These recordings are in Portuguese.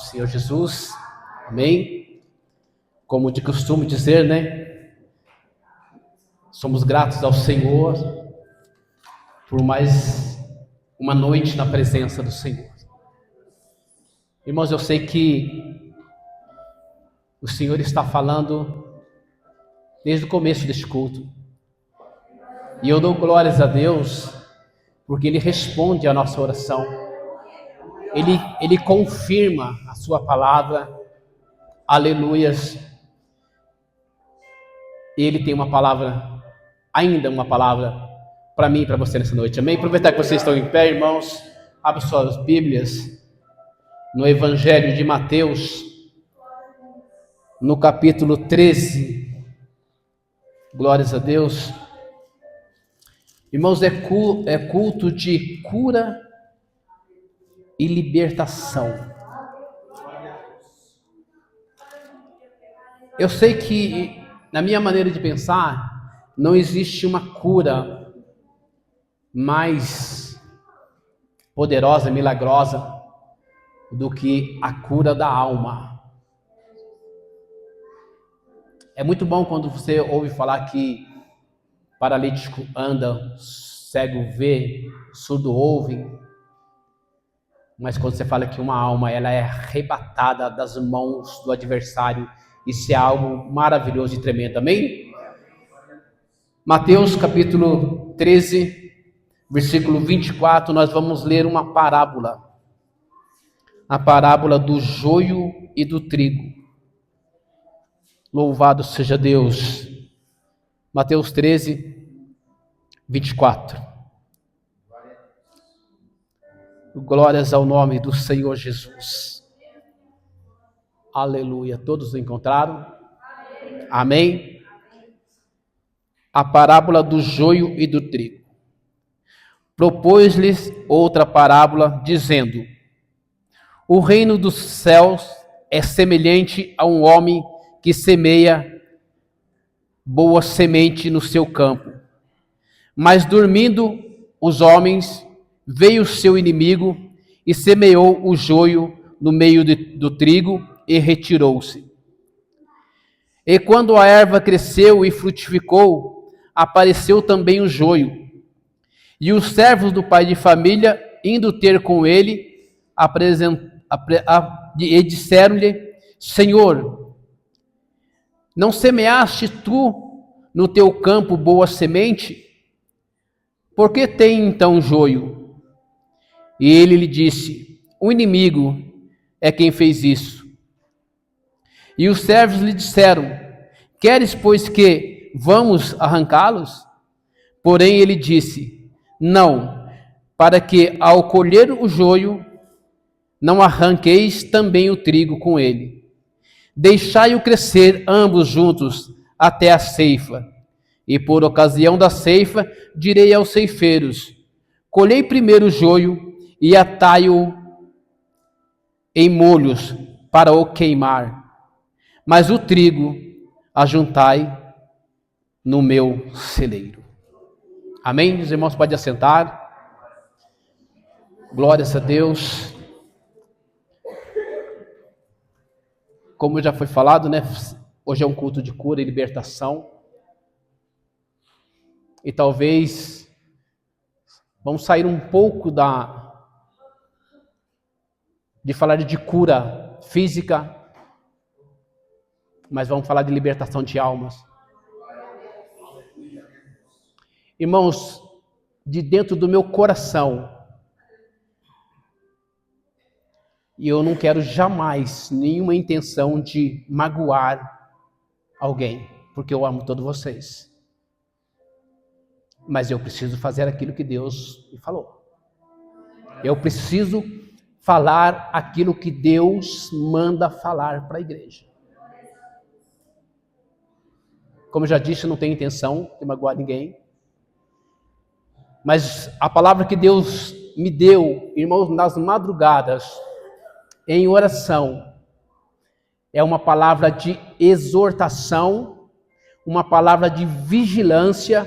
do Senhor Jesus, amém? Como de costume dizer, né? Somos gratos ao Senhor por mais uma noite na presença do Senhor. Irmãos, eu sei que o Senhor está falando desde o começo deste culto. E eu dou glórias a Deus, porque Ele responde à nossa oração. Ele confirma a sua palavra. Aleluias. Ele tem uma palavra, ainda uma palavra, para mim e para você nessa noite. Amém? Aproveitar que vocês estão em pé, irmãos. Abra suas Bíblias no Evangelho de Mateus, no capítulo 13. Glórias a Deus. Irmãos, é culto de cura e libertação. Eu sei que, na minha maneira de pensar, não existe uma cura mais poderosa, milagrosa, do que a cura da alma. É muito bom quando você ouve falar que paralítico anda, cego vê, surdo ouve, mas quando você fala que uma alma ela é arrebatada das mãos do adversário, isso é algo maravilhoso e tremendo, amém? Mateus capítulo 13, versículo 24, nós vamos ler uma parábola. A parábola do joio e do trigo. Louvado seja Deus. Mateus 13, 24. Glórias ao nome do Senhor Jesus. Aleluia. Todos o encontraram? Amém? A parábola do joio e do trigo. Propôs-lhes outra parábola, dizendo: o reino dos céus é semelhante a um homem que semeia boa semente no seu campo. Mas dormindo os homens, veio o seu inimigo e semeou o joio no meio do trigo e retirou-se. E quando a erva cresceu e frutificou, apareceu também o joio. E os servos do pai de família, indo ter com ele, e disseram-lhe: Senhor, não semeaste tu no teu campo boa semente? Por que tem então joio? E ele lhe disse: o inimigo é quem fez isso. E os servos lhe disseram: queres, pois, que vamos arrancá-los? Porém ele disse: não, para que ao colher o joio, não arranqueis também o trigo com ele. Deixai-o crescer ambos juntos até a ceifa. E por ocasião da ceifa, direi aos ceifeiros: colhei primeiro o joio e atai-o em molhos para o queimar, mas o trigo ajuntai no meu celeiro. Amém? Os irmãos podem assentar. Glórias a Deus. Como já foi falado, né? Hoje é um culto de cura e libertação. E talvez vamos sair um pouco de falar de cura física, mas vamos falar de libertação de almas. Irmãos, de dentro do meu coração, e eu não quero jamais nenhuma intenção de magoar alguém, porque eu amo todos vocês. Mas eu preciso fazer aquilo que Deus me falou. Eu preciso falar aquilo que Deus manda falar para a igreja. Como eu já disse, eu não tenho intenção de magoar ninguém. Mas a palavra que Deus me deu, irmãos, nas madrugadas, em oração, é uma palavra de exortação, uma palavra de vigilância,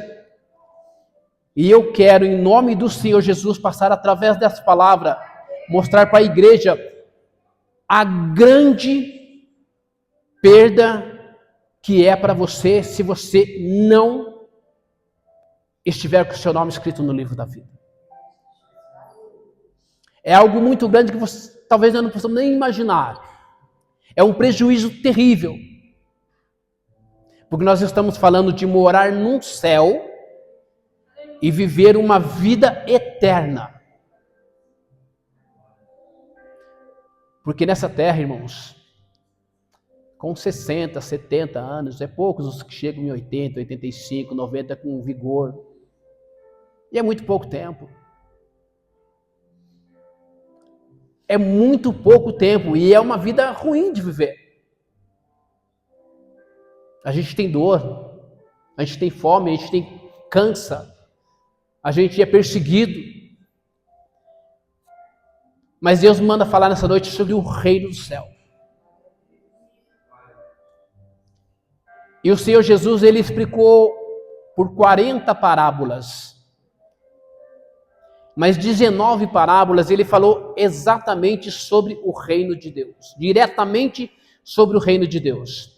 e eu quero, em nome do Senhor Jesus, passar através dessa palavra, mostrar para a igreja a grande perda que é para você se você não estiver com o seu nome escrito no livro da vida. É algo muito grande que talvez nós não possamos nem imaginar. É um prejuízo terrível. Porque nós estamos falando de morar num céu e viver uma vida eterna. Porque nessa terra, irmãos, com 60, 70 anos, é poucos os que chegam em 80, 85, 90 com vigor. E é muito pouco tempo. É muito pouco tempo e é uma vida ruim de viver. A gente tem dor, a gente tem fome, a gente cansa, a gente é perseguido. Mas Deus me manda falar nessa noite sobre o reino do céu. E o Senhor Jesus, ele explicou por 40 parábolas. Mas 19 parábolas ele falou exatamente sobre o reino de Deus. Diretamente sobre o reino de Deus.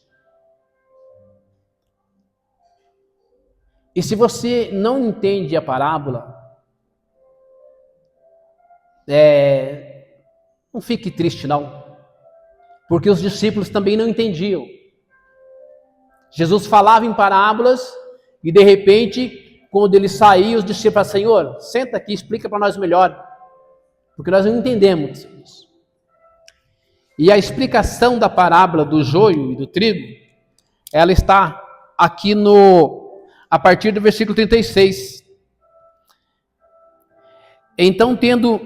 E se você não entende a parábola, não fique triste não. Porque os discípulos também não entendiam. Jesus falava em parábolas e de repente, quando ele saía, os discípulos falavam: Senhor, senta aqui, explica para nós melhor. Porque nós não entendemos isso. E a explicação da parábola do joio e do trigo, ela está aqui a partir do versículo 36. Então, tendo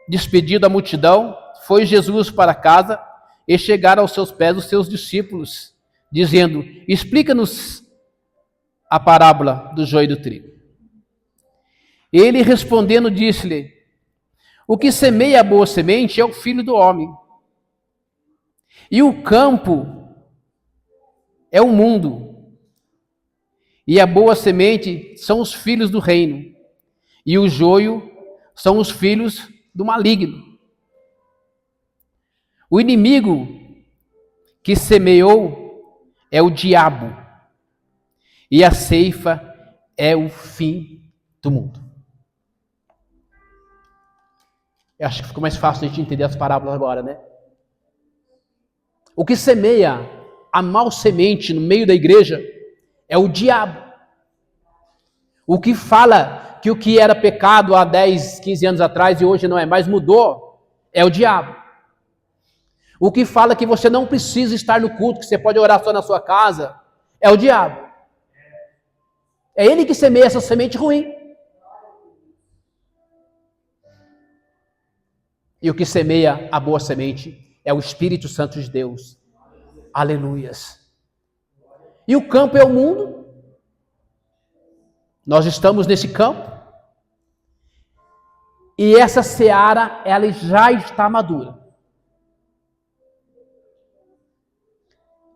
despedido a multidão, foi Jesus para casa e chegaram aos seus pés os seus discípulos, dizendo: explica-nos a parábola do joio e do trigo. Ele respondendo disse-lhe: o que semeia a boa semente é o Filho do homem. E o campo é o mundo. E a boa semente são os filhos do reino. E o joio são os filhos do maligno. O inimigo que semeou é o diabo. E a ceifa é o fim do mundo. Eu acho que ficou mais fácil a gente entender as parábolas agora, né? O que semeia a mal semente no meio da igreja é o diabo. O que fala que o que era pecado há 10, 15 anos atrás e hoje não é mais, mudou, é o diabo. O que fala que você não precisa estar no culto, que você pode orar só na sua casa, é o diabo. É ele que semeia essa semente ruim. E o que semeia a boa semente é o Espírito Santo de Deus. Aleluias. E o campo é o mundo. Nós estamos nesse campo. E essa seara, ela já está madura.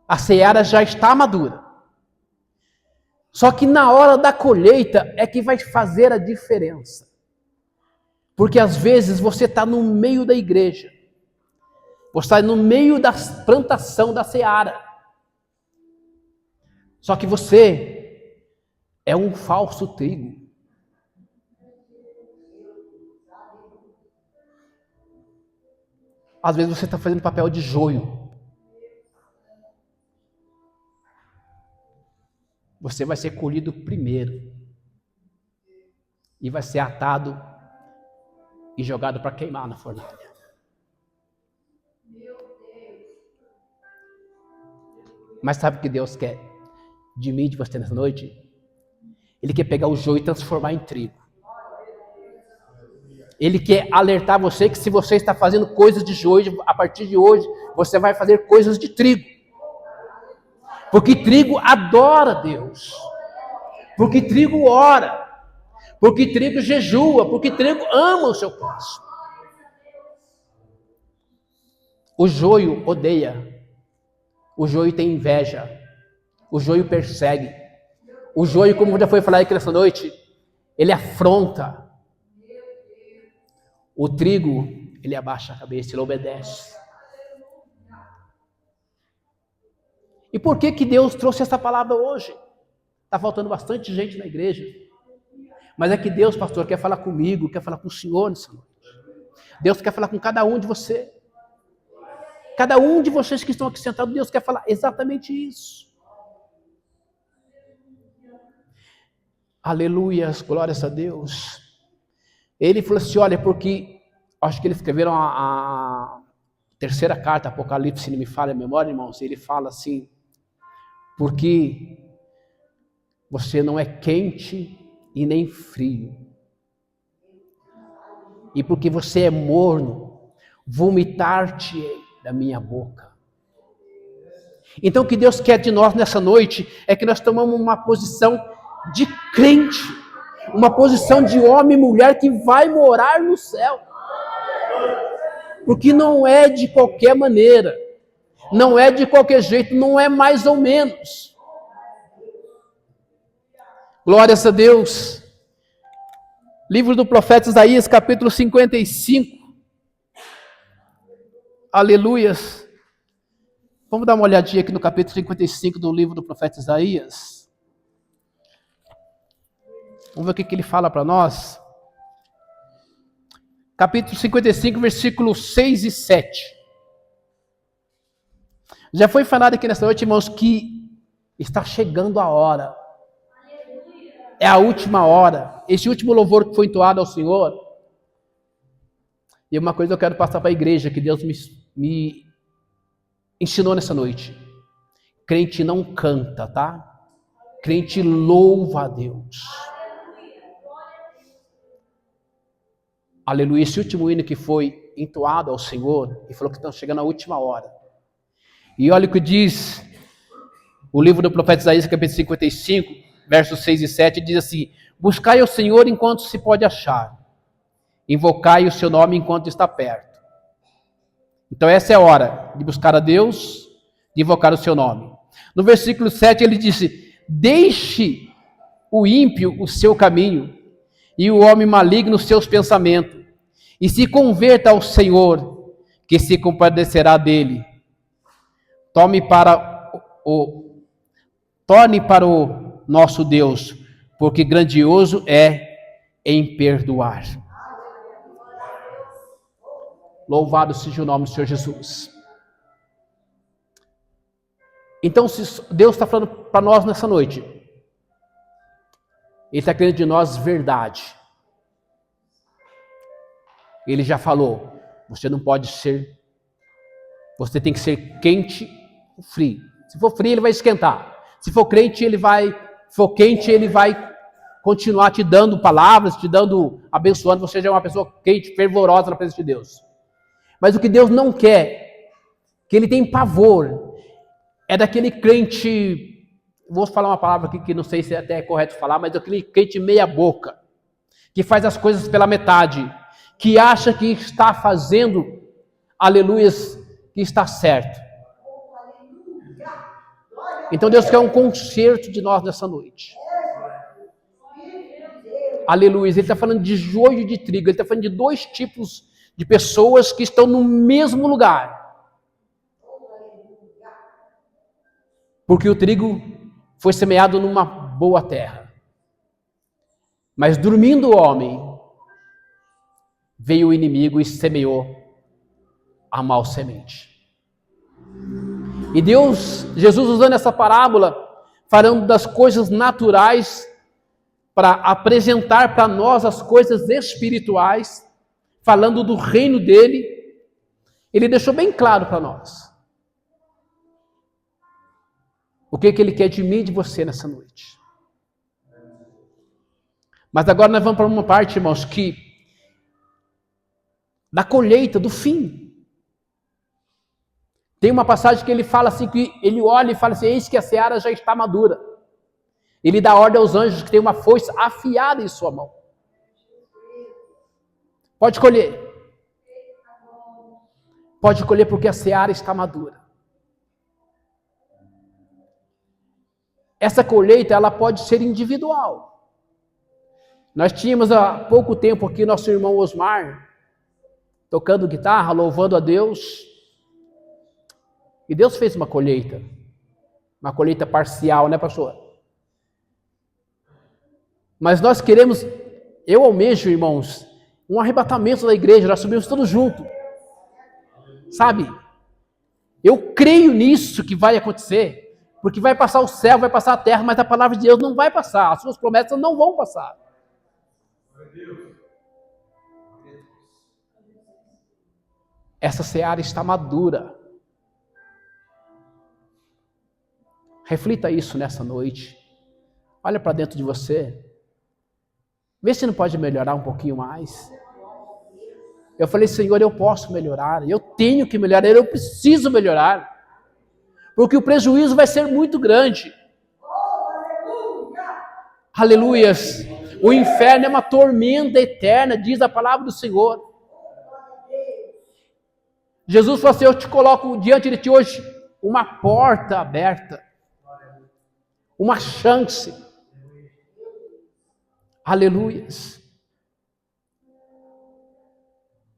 A seara já está madura. Só que na hora da colheita é que vai fazer a diferença. Porque às vezes você está no meio da igreja. Você está no meio da plantação da seara. Só que você é um falso trigo. Às vezes você está fazendo papel de joio. Você vai ser colhido primeiro. E vai ser atado e jogado para queimar na fornalha. Mas sabe o que Deus quer de mim e de você nessa noite? Ele quer pegar o joio e transformar em trigo. Ele quer alertar você que se você está fazendo coisas de joio, a partir de hoje, você vai fazer coisas de trigo. Porque trigo adora Deus. Porque trigo ora. Porque trigo jejua. Porque trigo ama o seu próximo. O joio odeia. O joio tem inveja. O joio persegue. O joio, como já foi falado aqui nessa noite, ele afronta. O trigo, ele abaixa a cabeça, ele obedece. E por que que Deus trouxe essa palavra hoje? Está faltando bastante gente na igreja. Mas é que Deus, pastor, quer falar comigo, quer falar com o senhor nessa noite. Deus quer falar com cada um de você. Cada um de vocês que estão aqui sentados, Deus quer falar exatamente isso. Aleluias, glórias a Deus. Ele falou assim, olha, porque, acho que eles escreveram a terceira carta, Apocalipse, se não me falha a memória, irmãos, ele fala assim, porque você não é quente e nem frio. E porque você é morno, vomitar-te da minha boca. Então o que Deus quer de nós nessa noite é que nós tomamos uma posição de crente, uma posição de homem e mulher que vai morar no céu. Porque não é de qualquer maneira, não é de qualquer jeito, não é mais ou menos. Glórias a Deus. Livro do profeta Isaías, capítulo 55. Aleluias. Vamos dar uma olhadinha aqui no capítulo 55 do livro do profeta Isaías. Vamos ver o que ele fala para nós. Capítulo 55, versículos 6 e 7. Já foi falado aqui nessa noite, irmãos, que está chegando a hora. É a última hora. Esse último louvor que foi entoado ao Senhor. E uma coisa eu quero passar para a igreja, que Deus me ensinou nessa noite. Crente não canta, tá? Crente louva a Deus. Aleluia. Esse último hino que foi entoado ao Senhor, e falou que estão chegando a última hora. E olha o que diz o livro do profeta Isaías, capítulo 55, versos 6 e 7, diz assim: buscai ao Senhor enquanto se pode achar, invocai o seu nome enquanto está perto. Então essa é a hora de buscar a Deus, de invocar o seu nome. No versículo 7 ele disse: deixe o ímpio o seu caminho, e o homem maligno os seus pensamentos, e se converta ao Senhor, que se compadecerá dele. Torne para o nosso Deus, porque grandioso é em perdoar. Louvado seja o nome do Senhor Jesus. Então, se Deus está falando para nós nessa noite, Ele está querendo de nós verdade. Ele já falou, você não pode ser, você tem que ser quente ou frio. Se for frio, ele vai esquentar. Se for crente, se for quente, ele vai continuar te dando palavras, te dando, abençoando. Você já é uma pessoa quente, fervorosa na presença de Deus. Mas o que Deus não quer, que Ele tem pavor, é daquele crente, vou falar uma palavra aqui que não sei se até é correto falar, mas daquele crente meia boca, que faz as coisas pela metade, que acha que está fazendo, aleluias, que está certo. Então Deus quer um conserto de nós nessa noite. Aleluia. Ele está falando de joio e de trigo. Ele está falando de dois tipos de pessoas que estão no mesmo lugar. Porque o trigo foi semeado numa boa terra. Mas dormindo o homem, veio o inimigo e semeou a mal semente. E Jesus usando essa parábola, falando das coisas naturais, para apresentar para nós as coisas espirituais, falando do reino dele, ele deixou bem claro para nós o que ele quer de mim e de você nessa noite. Mas agora nós vamos para uma parte, irmãos, que da colheita, do fim. Tem uma passagem que ele fala assim, que ele olha e fala assim, eis que a seara já está madura. Ele dá ordem aos anjos que tem uma foice afiada em sua mão. Pode colher. Pode colher porque a seara está madura. Essa colheita, ela pode ser individual. Nós tínhamos há pouco tempo aqui nosso irmão Osmar, tocando guitarra, louvando a Deus. E Deus fez uma colheita. Uma colheita parcial, né, pastor? Mas nós queremos, eu almejo, irmãos, um arrebatamento da igreja, nós subimos todos juntos. Sabe? Eu creio nisso que vai acontecer, porque vai passar o céu, vai passar a terra, mas a palavra de Deus não vai passar, as suas promessas não vão passar. Essa seara está madura. Reflita isso nessa noite. Olha para dentro de você. Vê se não pode melhorar um pouquinho mais. Eu falei, Senhor, eu posso melhorar, eu tenho que melhorar, eu preciso melhorar. Porque o prejuízo vai ser muito grande. Aleluias. O inferno é uma tormenta eterna, diz a palavra do Senhor. Jesus falou assim, eu te coloco diante de ti hoje uma porta aberta. Uma chance. Aleluias.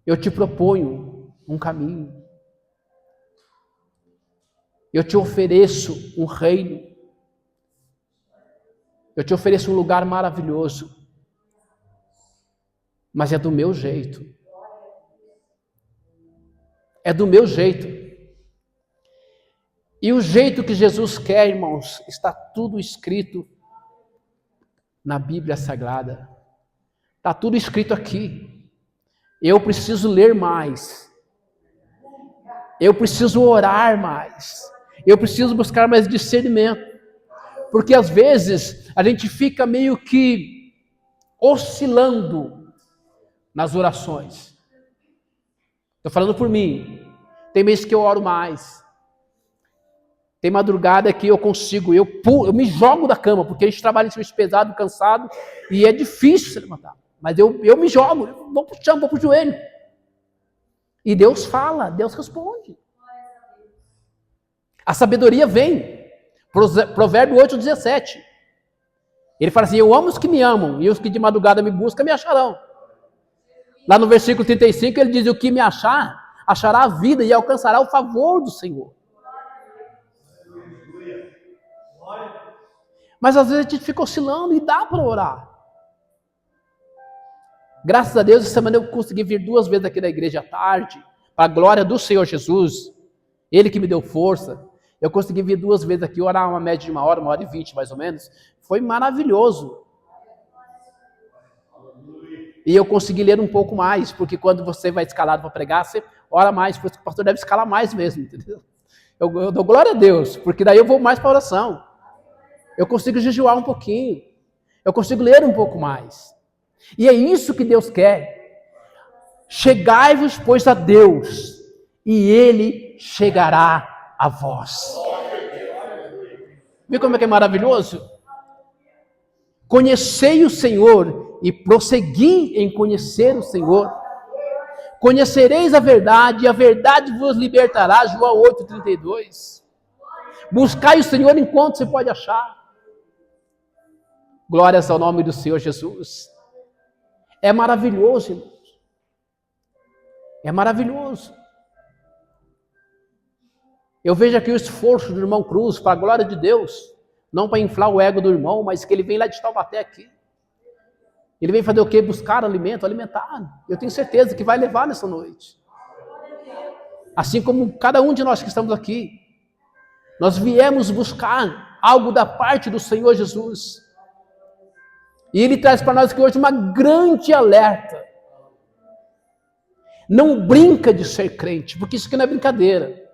Eu te proponho um caminho. Eu te ofereço um reino. Eu te ofereço um lugar maravilhoso. Mas é do meu jeito. É do meu jeito. E o jeito que Jesus quer, irmãos, está tudo escrito na Bíblia Sagrada. Está tudo escrito aqui. Eu preciso ler mais. Eu preciso orar mais. Eu preciso buscar mais discernimento. Porque às vezes a gente fica meio que oscilando nas orações. Estou falando por mim. Tem meses que eu oro mais. Tem madrugada que eu consigo, eu me jogo da cama, porque a gente trabalha em serviço pesado, cansado, e é difícil se levantar. Mas eu me jogo, vou pro chão, vou pro joelho. E Deus fala, Deus responde. A sabedoria vem. Provérbio 8:17. Ele fala assim, eu amo os que me amam, e os que de madrugada me buscam me acharão. Lá no versículo 35 ele diz, o que me achar, achará a vida e alcançará o favor do Senhor. Mas às vezes a gente fica oscilando e dá para orar. Graças a Deus, essa semana eu consegui vir 2 vezes aqui na igreja à tarde, para a glória do Senhor Jesus. Ele que me deu força. Eu consegui vir 2 vezes aqui, orar uma média de 1h e 20 mais ou menos. Foi maravilhoso. E eu consegui ler um pouco mais, porque quando você vai escalado para pregar, você ora mais, porque o pastor deve escalar mais mesmo, entendeu? Eu dou glória a Deus, porque daí eu vou mais para a oração. Eu consigo jejuar um pouquinho. Eu consigo ler um pouco mais. E é isso que Deus quer. Chegai-vos, pois, a Deus, e Ele chegará a vós. Viu como é que é maravilhoso? Conhecei o Senhor e prossegui em conhecer o Senhor. Conhecereis a verdade, e a verdade vos libertará. João 8:32. Buscai o Senhor enquanto se pode achar. Glórias ao nome do Senhor Jesus. É maravilhoso, irmãos. É maravilhoso. Eu vejo aqui o esforço do irmão Cruz, para a glória de Deus. Não para inflar o ego do irmão, mas que ele vem lá de Taubaté aqui. Ele vem fazer o quê? Buscar alimento, alimentar. Eu tenho certeza que vai levar nessa noite. Assim como cada um de nós que estamos aqui. Nós viemos buscar algo da parte do Senhor Jesus. E Ele traz para nós aqui hoje uma grande alerta. Não brinca de ser crente, porque isso aqui não é brincadeira.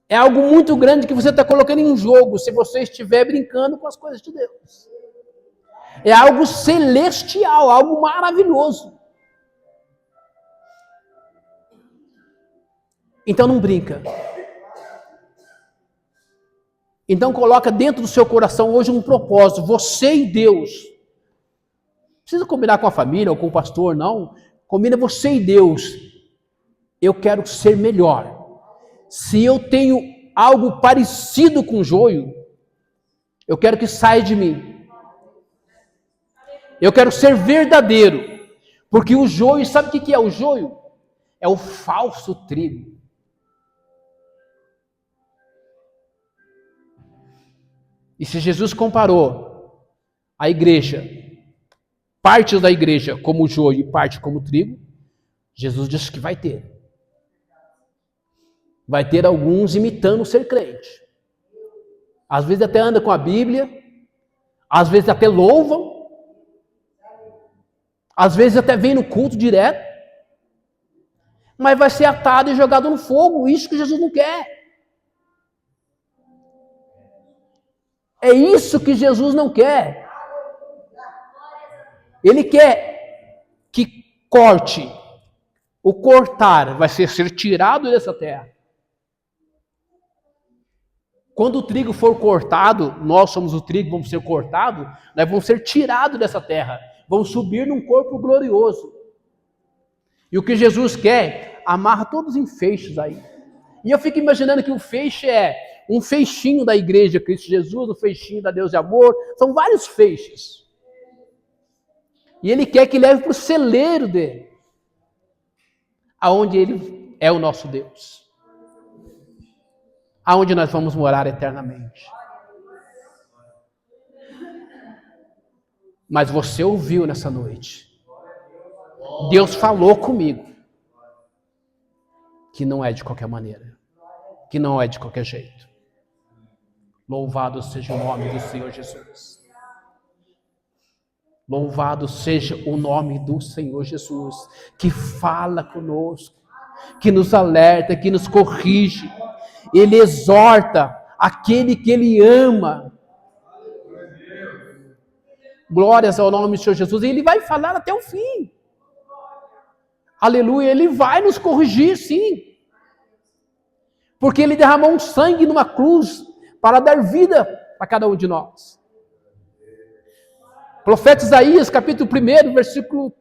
É algo muito grande que você está colocando em jogo se você estiver brincando com as coisas de Deus. É algo celestial, algo maravilhoso. Então não brinca. Então coloca dentro do seu coração hoje um propósito, você e Deus. Não precisa combinar com a família ou com o pastor, não. Combina você e Deus. Eu quero ser melhor. Se eu tenho algo parecido com joio, eu quero que saia de mim. Eu quero ser verdadeiro. Porque o joio, sabe o que é o joio? É o falso trigo. E se Jesus comparou a igreja, partes da igreja como joio e parte como trigo, Jesus disse que vai ter. Vai ter alguns imitando ser crente. Às vezes até anda com a Bíblia, às vezes até louvam, às vezes até vem no culto direto, mas vai ser atado e jogado no fogo. Isso que Jesus não quer. É isso que Jesus não quer. Ele quer que corte. O cortar vai ser tirado dessa terra. Quando o trigo for cortado, nós somos o trigo, vamos ser cortados, nós vamos ser tirados dessa terra. Vamos subir num corpo glorioso. E o que Jesus quer, amarra todos em feixes aí. E eu fico imaginando que o feixe é um feixinho da igreja Cristo Jesus, um feixinho da Deus de amor. São vários feixes. E Ele quer que leve para o celeiro dele, aonde Ele é o nosso Deus, aonde nós vamos morar eternamente. Mas você ouviu nessa noite, Deus falou comigo, que não é de qualquer maneira, que não é de qualquer jeito. Louvado seja o nome do Senhor Jesus. Louvado seja o nome do Senhor Jesus, que fala conosco, que nos alerta, que nos corrige. Ele exorta aquele que Ele ama. Glórias ao nome do Senhor Jesus. E Ele vai falar até o fim. Aleluia. Ele vai nos corrigir, sim. Porque Ele derramou um sangue numa cruz para dar vida a cada um de nós. Profeta Isaías, capítulo 1, versículo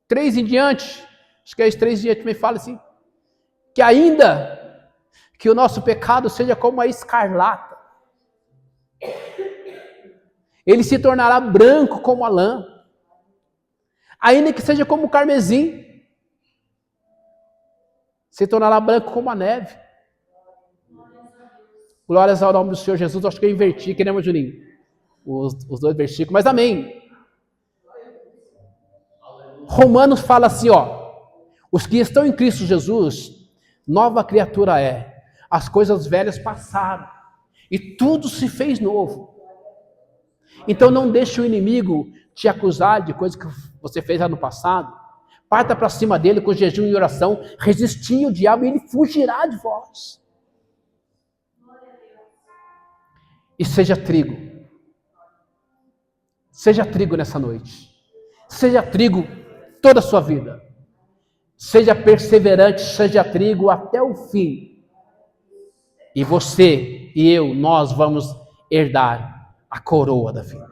3 em diante. Acho que é esse 3 em diante, me fala assim. Que ainda que o nosso pecado seja como a escarlata, ele se tornará branco como a lã. Ainda que seja como o carmesim, se tornará branco como a neve. Glórias ao nome do Senhor Jesus. Acho que eu inverti, que nem o Juninho, os dois versículos, mas amém. Romanos fala assim, ó: os que estão em Cristo Jesus, nova criatura é. As coisas velhas passaram e tudo se fez novo. Então não deixe o inimigo te acusar de coisas que você fez lá no passado. Parta para cima dele com jejum e oração, resistir o diabo e ele fugirá de vós. E seja trigo. Seja trigo nessa noite. Seja trigo toda a sua vida. Seja perseverante, seja trigo até o fim. E você e eu, nós vamos herdar a coroa da vida.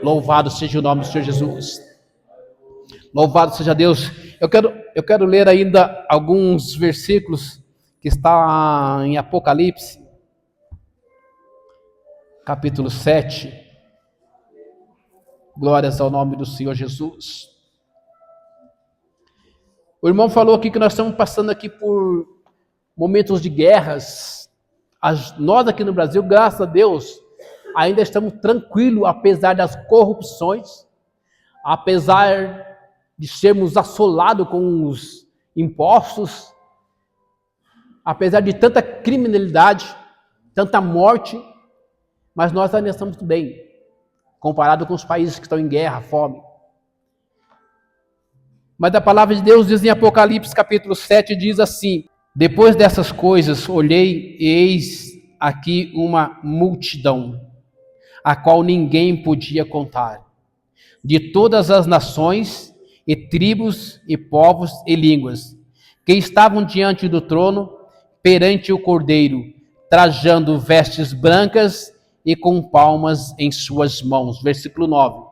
Louvado seja o nome do Senhor Jesus. Louvado seja Deus. Eu quero ler ainda alguns versículos que está em Apocalipse, capítulo 7. Glórias ao nome do Senhor Jesus. O irmão falou aqui que nós estamos passando aqui por momentos de guerras. Nós aqui no Brasil, graças a Deus, ainda estamos tranquilos, apesar das corrupções, apesar de sermos assolados com os impostos, apesar de tanta criminalidade, tanta morte, mas nós ainda estamos bem, comparado com os países que estão em guerra, fome. Mas a palavra de Deus diz em Apocalipse capítulo 7, diz assim: depois dessas coisas olhei e eis aqui uma multidão, a qual ninguém podia contar, de todas as nações e tribos e povos e línguas, que estavam diante do trono, perante o Cordeiro, trajando vestes brancas e com palmas em suas mãos. Versículo 9.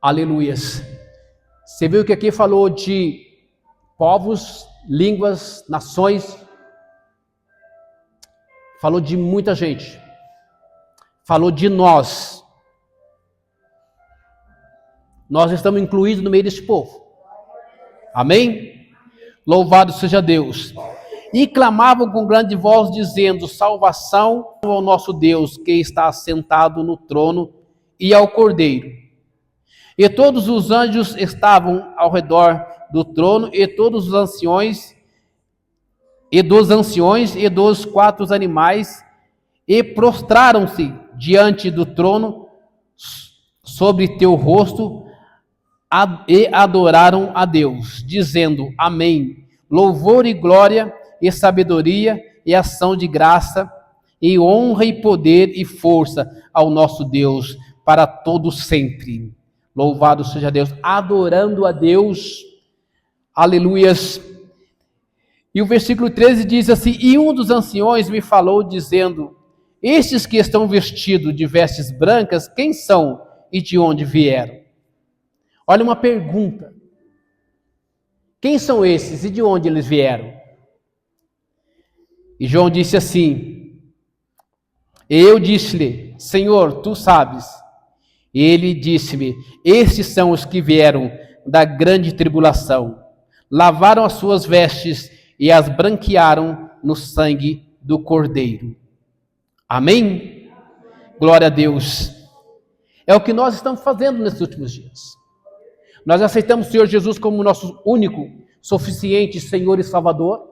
Aleluias. Você viu que aqui falou de povos, línguas, nações. Falou de muita gente. Falou de nós. Nós estamos incluídos no meio desse povo. Amém? Louvado seja Deus. e clamavam com grande voz, dizendo: salvação ao nosso Deus, que está assentado no trono, e ao Cordeiro. E todos os anjos estavam ao redor do trono, e todos os anciões, e dos quatro animais, e prostraram-se diante do trono sobre teu rosto, e adoraram a Deus, dizendo: Amém. Louvor e glória e sabedoria e ação de graça e honra e poder e força ao nosso Deus para todo sempre. Louvado seja Deus. Adorando a Deus. Aleluias. E o versículo 13 diz assim: e um dos anciões me falou dizendo: estes que estão vestidos de vestes brancas, quem são e de onde vieram? Olha uma pergunta. Quem são esses e de onde eles vieram? E João disse assim: eu disse-lhe: Senhor, tu sabes. E ele disse-me: estes são os que vieram da grande tribulação, lavaram as suas vestes e as branquearam no sangue do Cordeiro. Amém? Glória a Deus. É o que nós estamos fazendo nesses últimos dias. Nós aceitamos o Senhor Jesus como nosso único, suficiente Senhor e Salvador.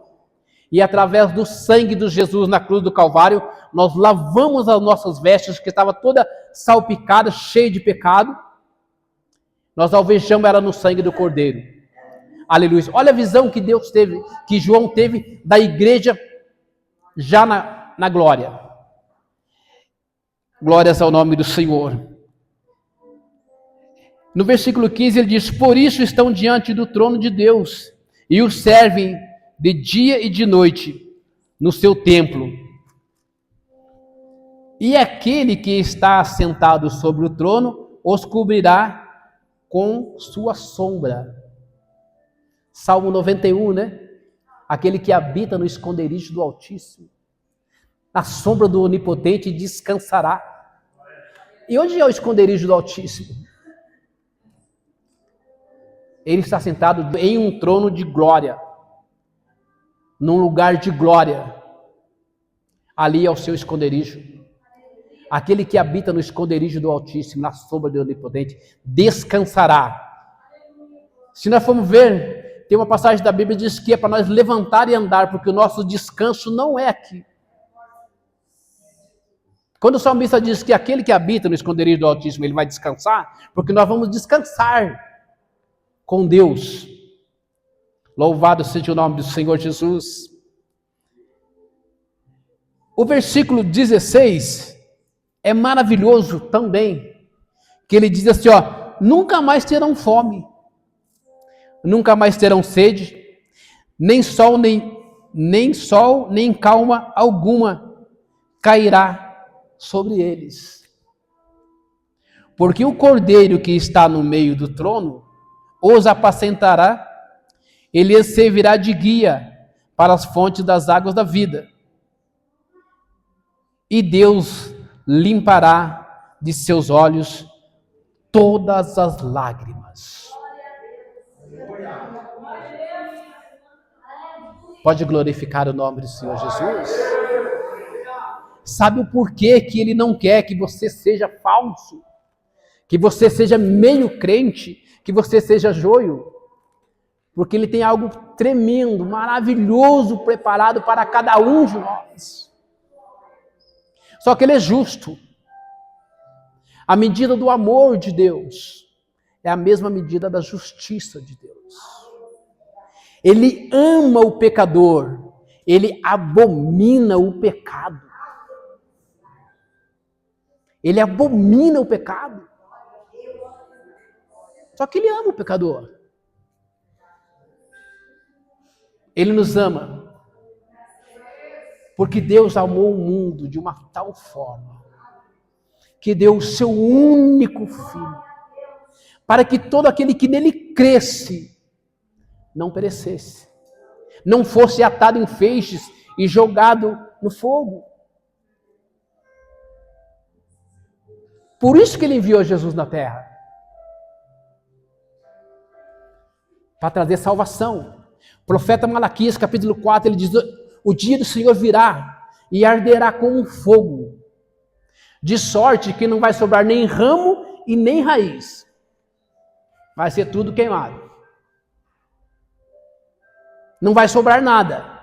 E através do sangue de Jesus na cruz do Calvário, nós lavamos as nossas vestes, que estava toda salpicada, cheia de pecado. Nós alvejamos ela no sangue do Cordeiro. Aleluia. Olha a visão que Deus teve, que João teve da igreja já na glória. Glórias ao nome do Senhor. No versículo 15 ele diz: por isso estão diante do trono de Deus e o servem de dia e de noite no seu templo. E aquele que está assentado sobre o trono os cobrirá com sua sombra. Salmo 91, né? Aquele que habita no esconderijo do Altíssimo, na sombra do Onipotente descansará. E onde é o esconderijo do Altíssimo? Ele está sentado em um trono de glória, num lugar de glória. Ali é o seu esconderijo. Aquele que habita no esconderijo do Altíssimo, na sombra do Onipotente, descansará. Se nós formos ver, tem uma passagem da Bíblia que diz que é para nós levantar e andar, porque o nosso descanso não é aqui. Quando o salmista diz que aquele que habita no esconderijo do Altíssimo, ele vai descansar, porque nós vamos descansar com Deus. Louvado seja o nome do Senhor Jesus. O versículo 16 é maravilhoso também, que ele diz assim, ó: nunca mais terão fome, nunca mais terão sede, nem sol, nem calma alguma cairá sobre eles. Porque o Cordeiro que está no meio do trono os apacentará, ele lhes servirá de guia para as fontes das águas da vida. E Deus limpará de seus olhos todas as lágrimas. Pode glorificar o nome do Senhor Jesus? Sabe o porquê que Ele não quer que você seja falso? Que você seja meio crente? Que você seja joio? Porque Ele tem algo tremendo, maravilhoso preparado para cada um de nós. Só que Ele é justo. A medida do amor de Deus é a mesma medida da justiça de Deus. Ele ama o pecador, Ele abomina o pecado. Ele abomina o pecado. Só que Ele ama o pecador. Ele nos ama. Porque Deus amou o mundo de uma tal forma que deu o seu único filho, para que todo aquele que nele cresce não perecesse, não fosse atado em feixes e jogado no fogo. Por isso que Ele enviou Jesus na terra, para trazer salvação. O profeta Malaquias, capítulo 4, ele diz: O dia do Senhor virá e arderá como um fogo, de sorte que não vai sobrar nem ramo e nem raiz. Vai ser tudo queimado. Não vai sobrar nada.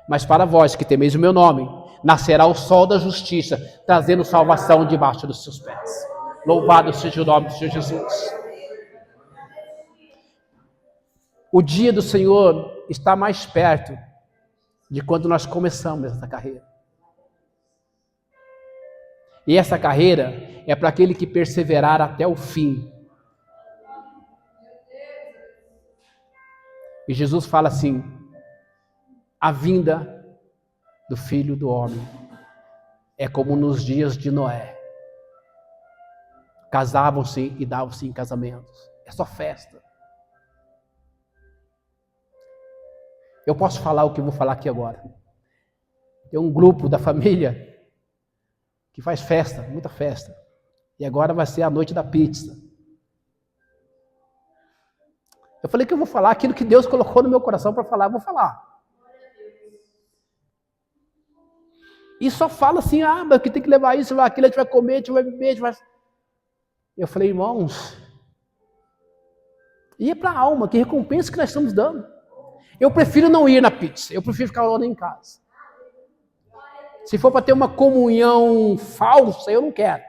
Mas para vós que temeis o meu nome, nascerá o sol da justiça, trazendo salvação debaixo dos seus pés. Louvado seja o nome do Senhor Jesus. O dia do Senhor está mais perto de quando nós começamos essa carreira. E essa carreira é para aquele que perseverar até o fim. E Jesus fala assim: a vinda do Filho do Homem é como nos dias de Noé. Casavam-se e davam-se em casamentos. É só festa. Eu posso falar o que eu vou falar aqui agora. Tem um grupo da família que faz festa, muita festa. E agora vai ser a noite da pizza. Eu falei que eu vou falar aquilo que Deus colocou no meu coração para falar, eu vou falar. E só fala assim, mas que tem que levar isso, levar aquilo, a gente vai comer, a gente vai beber, a gente vai... Eu falei, irmãos, e é para a alma, que recompensa que nós estamos dando. Eu prefiro não ir na pizza, eu prefiro ficar orando em casa. Se for para ter uma comunhão falsa, eu não quero.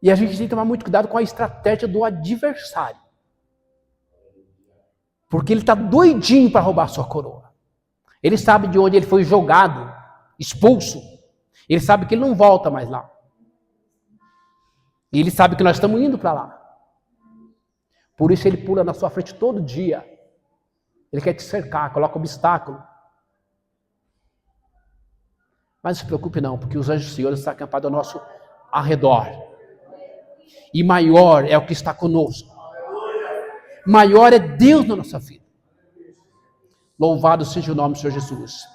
E a gente tem que tomar muito cuidado com a estratégia do adversário. Porque ele está doidinho para roubar a sua coroa. Ele sabe de onde ele foi jogado, expulso. Ele sabe que ele não volta mais lá. E ele sabe que nós estamos indo para lá. Por isso ele pula na sua frente todo dia. Ele quer te cercar, coloca obstáculo. Mas não se preocupe não, porque os anjos do Senhor estão acampados ao nosso arredor. E maior é o que está conosco. Maior é Deus na nossa vida. Louvado seja o nome do Senhor Jesus.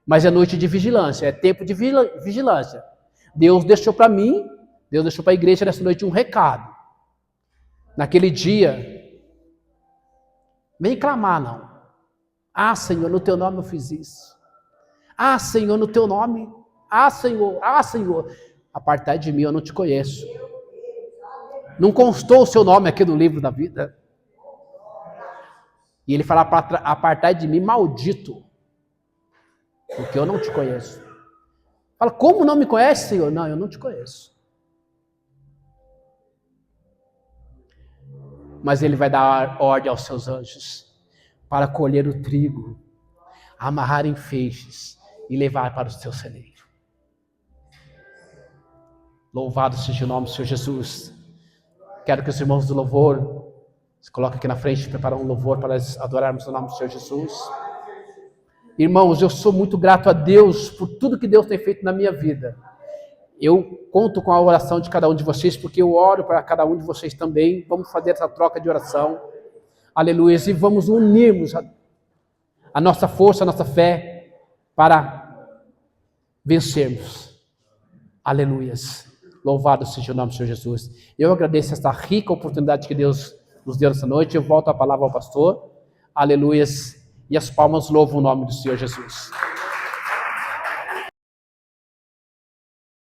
Mas é noite de vigilância, é tempo de vigilância. Deus deixou para mim, Deus deixou para a igreja nessa noite um recado. Naquele dia, vem clamar não. Ah, Senhor, no teu nome eu fiz isso. Ah, Senhor, no teu nome. Ah, Senhor, apartai de mim, eu não te conheço. Não constou o seu nome aqui no livro da vida. E ele fala, apartai de mim, maldito, porque eu não te conheço. Fala, como não me conhece, Senhor? Não, eu não te conheço. Mas ele vai dar ordem aos seus anjos para colher o trigo, amarrar em feixes e levar para o seu celeiro. Louvado seja o nome do Senhor Jesus. Quero que os irmãos do louvor se coloquem aqui na frente e preparem um louvor para adorarmos o nome do Senhor Jesus. Irmãos, eu sou muito grato a Deus por tudo que Deus tem feito na minha vida. Eu conto com a oração de cada um de vocês, porque eu oro para cada um de vocês também. Vamos fazer essa troca de oração. Aleluia. E vamos unirmos a nossa força, a nossa fé para vencermos. Aleluia. Louvado seja o nome do Senhor Jesus. Eu agradeço esta rica oportunidade que Deus nos deu essa noite. Eu volto a palavra ao pastor. Aleluia. E as palmas louvam o nome do Senhor Jesus.